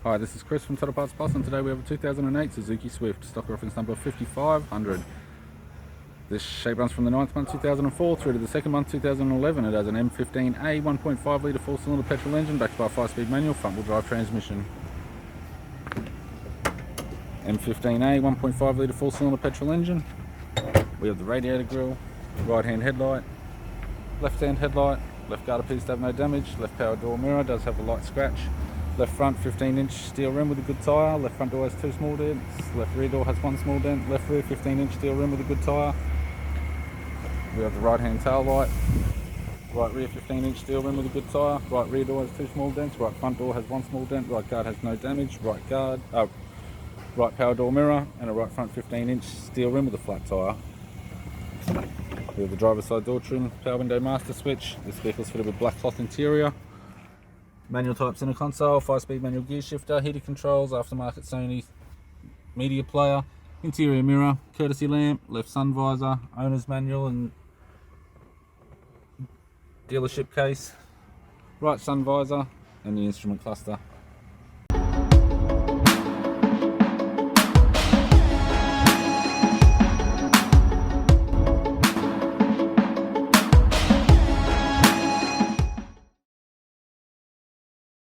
Hi, this is Chris from Total Parts Plus, and today we have a 2008 Suzuki Swift, stock reference number 5500. This shape runs from the 9th month 2004 through to the 2nd month 2011. It has an M15A 1.5 litre 4-cylinder petrol engine backed by a 5-speed manual front-wheel drive transmission. M15A 1.5 litre 4-cylinder petrol engine. We have the radiator grille, right-hand headlight, left-hand headlight, left guard appears to have no damage, left power door mirror does have a light scratch. Left front 15-inch steel rim with a good tyre, left front door has 2 small dents, left rear door has 1 small dent, left rear 15-inch steel rim with a good tyre. We have the right hand tail light, right rear 15-inch steel rim with a good tyre, right rear door has 2 small dents, right front door has 1 small dent, right guard has no damage, right power door mirror, and a right front 15-inch steel rim with a flat tyre. We have the driver's side door trim, power window master switch. This vehicle is fitted with black cloth interior. Manual type center console, 5-speed manual gear shifter, heated controls, aftermarket Sony media player, interior mirror, courtesy lamp, left sun visor, owner's manual and dealership case, right sun visor, and the instrument cluster.